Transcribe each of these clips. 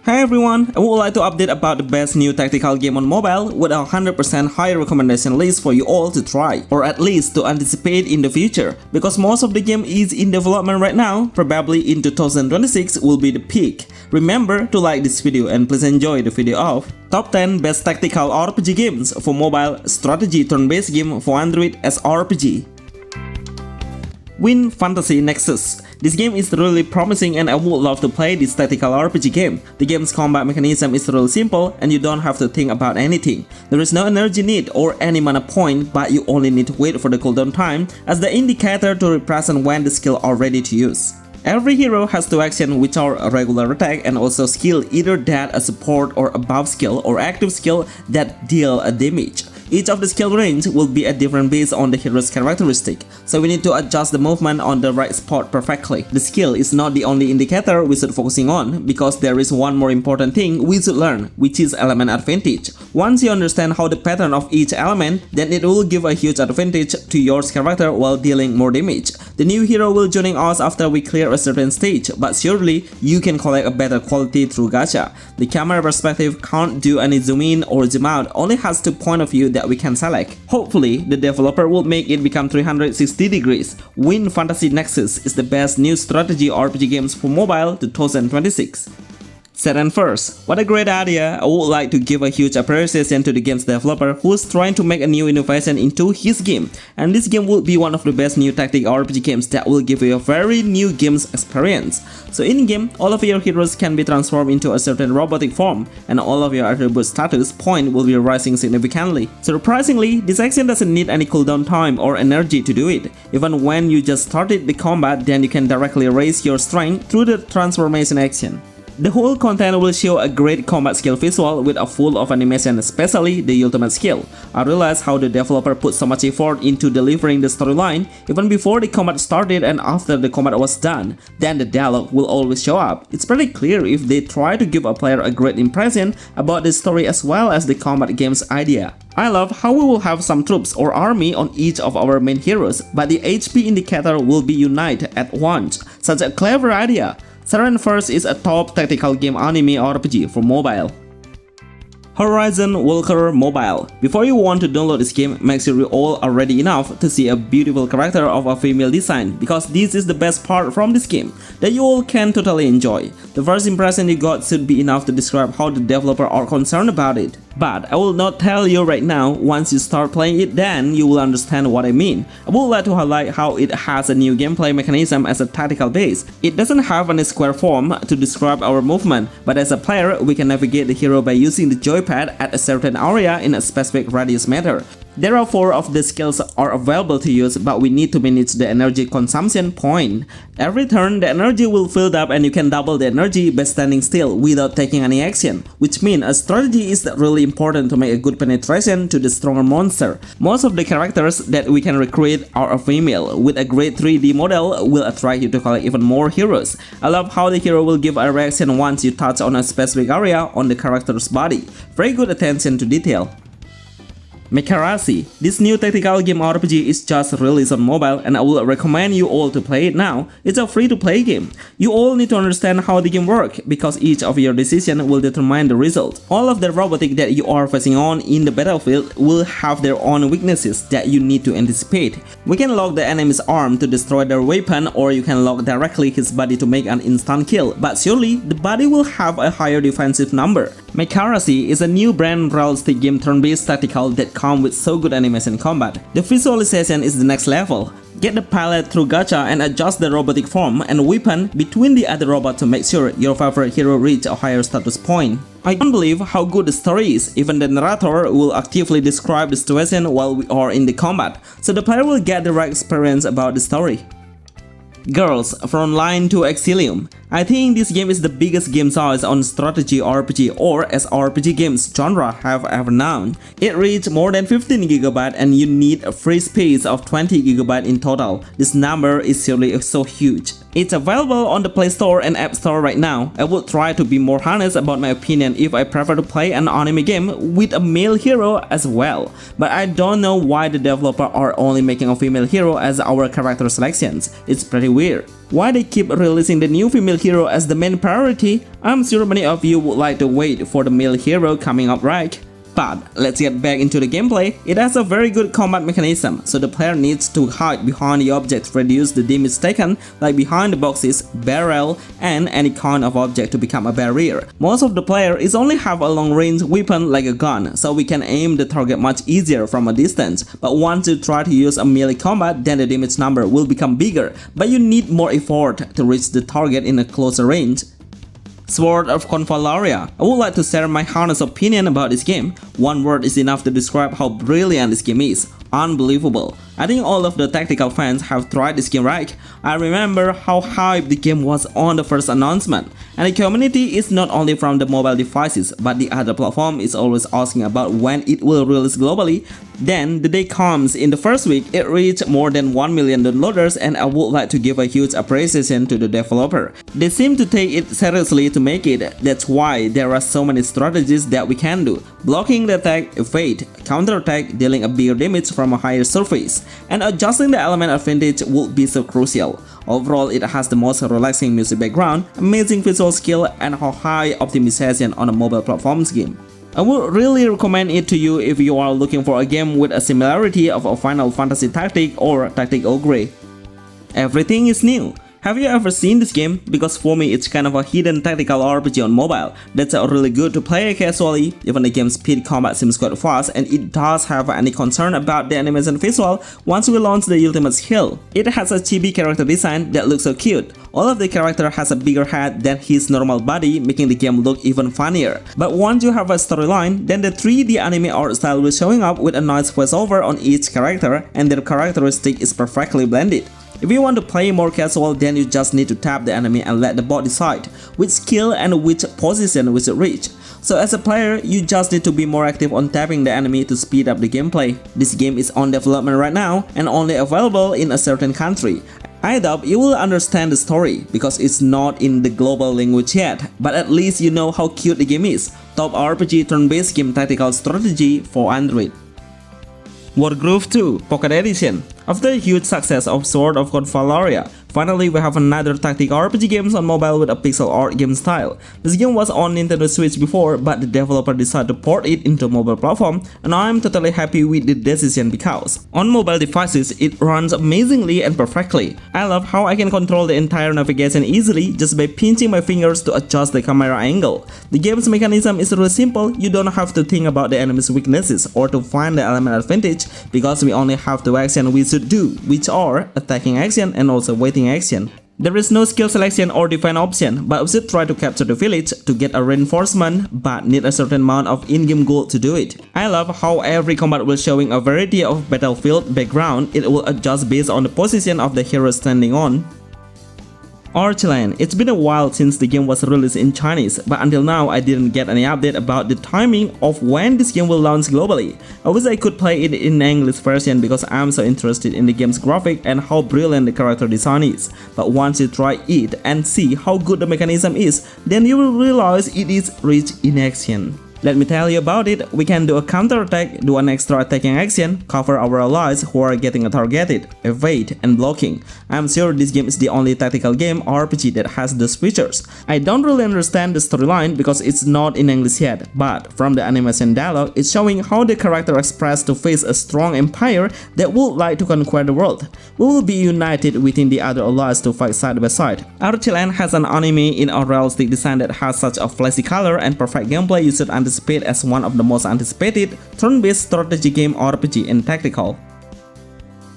Hey everyone, I would like to update about the best new tactical game on mobile with a 100% high recommendation list for you all to try, or at least to anticipate in the future, because most of the game is in development right now. Probably in 2026 will be the peak. Remember to like this video and please enjoy the video of Top 10 Best Tactical RPG Games for Mobile Strategy Turn-Based Game for Android SRPG. Win Fantasy Nexus. This game is really promising and I would love to play this tactical RPG game. The game's combat mechanism is really simple and you don't have to think about anything. There is no energy need or any mana point, but you only need to wait for the cooldown time as the indicator to represent when the skill are ready to use. Every hero has two actions which are a regular attack and also skill either that a support or a buff skill or active skill that deal a damage. Each of the skill range will be a different based on the hero's characteristic, so we need to adjust the movement on the right spot perfectly. The skill is not the only indicator we should focusing on, because there is one more important thing we should learn, which is element advantage. Once you understand how the pattern of each element, then it will give a huge advantage to your character while dealing more damage. The new hero will join us after we clear a certain stage, but surely you can collect a better quality through GACHA. The camera perspective can't do any zoom in or zoom out, only has 2 point of view that we can select. Hopefully, the developer will make it become 360 degrees. Win Fantasy Nexus is the best new strategy RPG games for mobile 2026. Sarin First. What a great idea. I would like to give a huge appreciation to the game's developer who is trying to make a new innovation into his game, and this game will be one of the best new tactical RPG games that will give you a very new game's experience. So in game, all of your heroes can be transformed into a certain robotic form, and all of your attribute status point will be rising significantly. Surprisingly, this action doesn't need any cooldown time or energy to do it. Even when you just started the combat, then you can directly raise your strength through the transformation action. The whole content will show a great combat skill visual with a full of animation, especially the ultimate skill. I realized how the developer put so much effort into delivering the storyline even before the combat started and after the combat was done. Then the dialogue will always show up. It's pretty clear if they try to give a player a great impression about the story as well as the combat game's idea. I love how we will have some troops or army on each of our main heroes, but the HP indicator will be united at once. Such a clever idea. Sarin First is a top tactical game anime RPG for mobile. Horizon Walker Mobile. Before you want to download this game, make sure you all are ready enough to see a beautiful character of a female design, because this is the best part from this game that you all can totally enjoy. The first impression you got should be enough to describe how the developer are concerned about it. But I will not tell you right now. Once you start playing it, then you will understand what I mean. I would like to highlight how it has a new gameplay mechanism as a tactical base. It doesn't have any square form to describe our movement, but as a player, we can navigate the hero by using the joypad at a certain area in a specific radius meter. There are 4 of the skills are available to use, but we need to manage the energy consumption point. Every turn, the energy will fill up and you can double the energy by standing still without taking any action, which means a strategy is really important to make a good penetration to the stronger monster. Most of the characters that we can recruit are a female. With a great 3D model will attract you to collect even more heroes. I love how the hero will give a reaction once you touch on a specific area on the character's body. Very good attention to detail. MARASI. This new tactical game RPG is just released on mobile and I will recommend you all to play it now. It's a free-to-play game. You all need to understand how the game works, because each of your decisions will determine the result. All of the robotic that you are facing on in the battlefield will have their own weaknesses that you need to anticipate. We can lock the enemy's arm to destroy their weapon, or you can lock directly his body to make an instant kill, but surely the body will have a higher defensive number. MARASI is a new brand realistic game turn-based tactical that comes with so good animation combat. The visualization is the next level. Get the palette through GACHA and adjust the robotic form and weapon between the other robots to make sure your favorite hero reach a higher status point. I can't believe how good the story is. Even the narrator will actively describe the situation while we are in the combat, so the player will get the right experience about the story. Girls, from Line to Excelium. I think this game is the biggest game size on strategy RPG or SRPG games genre have ever known. It reached more than 15GB and you need a free space of 20GB in total. This number is surely so huge. It's available on the Play Store and App Store right now. I would try to be more honest about my opinion if I prefer to play an anime game with a male hero as well. But I don't know why the developer are only making a female hero as our character selections. It's pretty weird. Why they keep releasing the new female hero as the main priority? I'm sure many of you would like to wait for the male hero coming up, right? But let's get back into the gameplay. It has a very good combat mechanism, so the player needs to hide behind the objects to reduce the damage taken, like behind the boxes, barrel, and any kind of object to become a barrier. Most of the player is only have a long range weapon like a gun, so we can aim the target much easier from a distance. But once you try to use a melee combat, then the damage number will become bigger, but you need more effort to reach the target in a closer range. Sword of Confalaria. I would like to share my honest opinion about this game. One word is enough to describe how brilliant this game is. Unbelievable. I think all of the tactical fans have tried this game, right? I remember how hyped the game was on the first announcement. And the community is not only from the mobile devices, but the other platform is always asking about when it will release globally. Then the day comes. In the first week, it reached more than 1 million downloaders, and I would like to give a huge appreciation to the developer. They seem to take it seriously to make it. That's why there are so many strategies that we can do. Blocking the attack, evade, counter-attack, dealing a bigger damage from a higher surface, and adjusting the element advantage would be so crucial. Overall, it has the most relaxing music background, amazing visual skill, and a high optimization on a mobile platforms game. I would really recommend it to you if you are looking for a game with a similarity of a Final Fantasy Tactic or Tactic Ogre. Everything is new. Have you ever seen this game? Because for me it's kind of a hidden tactical RPG on mobile that's really good to play casually. Even the game's speed combat seems quite fast, and it does have any concern about the animation visual once we launch the ultimate skill. It has a chibi character design that looks so cute. All of the character has a bigger head than his normal body, making the game look even funnier. But once you have a storyline, then the 3D anime art style will showing up with a nice voiceover on each character, and their characteristic is perfectly blended. If you want to play more casual, then you just need to tap the enemy and let the bot decide which skill and which position we should reach. So as a player, you just need to be more active on tapping the enemy to speed up the gameplay. This game is on development right now and only available in a certain country. I doubt you will understand the story because it's not in the global language yet, but at least you know how cute the game is. Top RPG turn-based game tactical strategy for Android. Wargroove 2 Pocket Edition. After the huge success of Sword of Confalaria, finally we have another tactical RPG games on mobile with a pixel art game style. This game was on Nintendo Switch before, but the developer decided to port it into mobile platform, and I'm totally happy with the decision because on mobile devices it runs amazingly and perfectly. I love how I can control the entire navigation easily just by pinching my fingers to adjust the camera angle. The game's mechanism is really simple. You don't have to think about the enemy's weaknesses or to find the element advantage because we only have two actions we should do, which are attacking action and also waiting action. There is no skill selection or defense option, but we should try to capture the village to get a reinforcement, but need a certain amount of in-game gold to do it. I love how every combat will showing a variety of battlefield background. It will adjust based on the position of the hero standing on. Archelan. It's been a while since the game was released in Chinese, but until now I didn't get any update about the timing of when this game will launch globally. I wish I could play it in English version because I'm so interested in the game's graphic and how brilliant the character design is. But once you try it and see how good the mechanism is, then you will realize it is rich in action. Let me tell you about it. We can do a counter attack, do an extra attacking action, cover our allies who are getting targeted, evade, and blocking. I'm sure this game is the only tactical game RPG that has those features. I don't really understand the storyline because it's not in English yet, but from the animation dialogue, it's showing how the character expressed to face a strong empire that would like to conquer the world. We will be united within the other allies to fight side by side. Archelan has an anime in a realistic design that has such a flashy color and perfect gameplay. You should anticipate as one of the most anticipated turn-based strategy game RPG and tactical.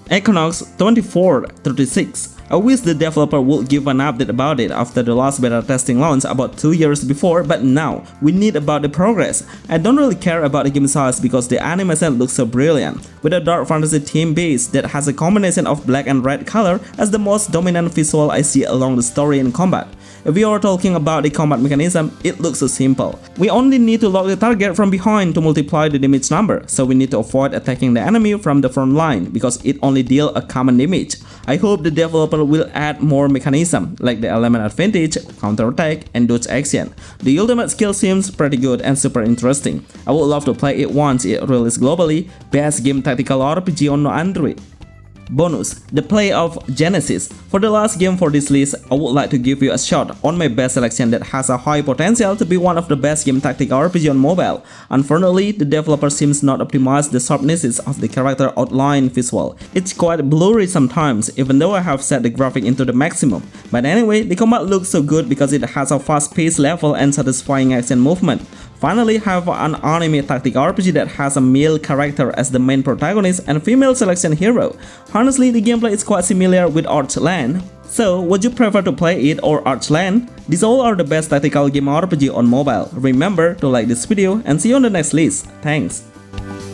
Equinox 2436. I wish the developer would give an update about it after the last beta testing launch about 2 years before, but now we need about the progress. I don't really care about the game size because the animation looks so brilliant, with a dark fantasy theme base that has a combination of black and red color as the most dominant visual I see along the story and combat. If we are talking about the combat mechanism, it looks so simple. We only need to lock the target from behind to multiply the damage number, so we need to avoid attacking the enemy from the front line because it only deals a common damage. I hope the developer will add more mechanism like the element advantage, counter attack, and dodge action. The ultimate skill seems pretty good and super interesting. I would love to play it once it releases globally. Best game tactical RPG on Android. Bonus, the play of Genesis. For the last game for this list, I would like to give you a shot on my best selection that has a high potential to be one of the best game tactical RPG on mobile. Unfortunately, the developer seems not optimize the sharpnesses of the character outline visual. It's quite blurry sometimes, even though I have set the graphic into the maximum. But anyway, the combat looks so good because it has a fast-paced level and satisfying action movement. Finally, have an anime tactical RPG that has a male character as the main protagonist and female selection hero. Honestly, the gameplay is quite similar with Archelan. So, would you prefer to play it or Archelan? These all are the best tactical game RPG on mobile. Remember to like this video and see you on the next list. Thanks.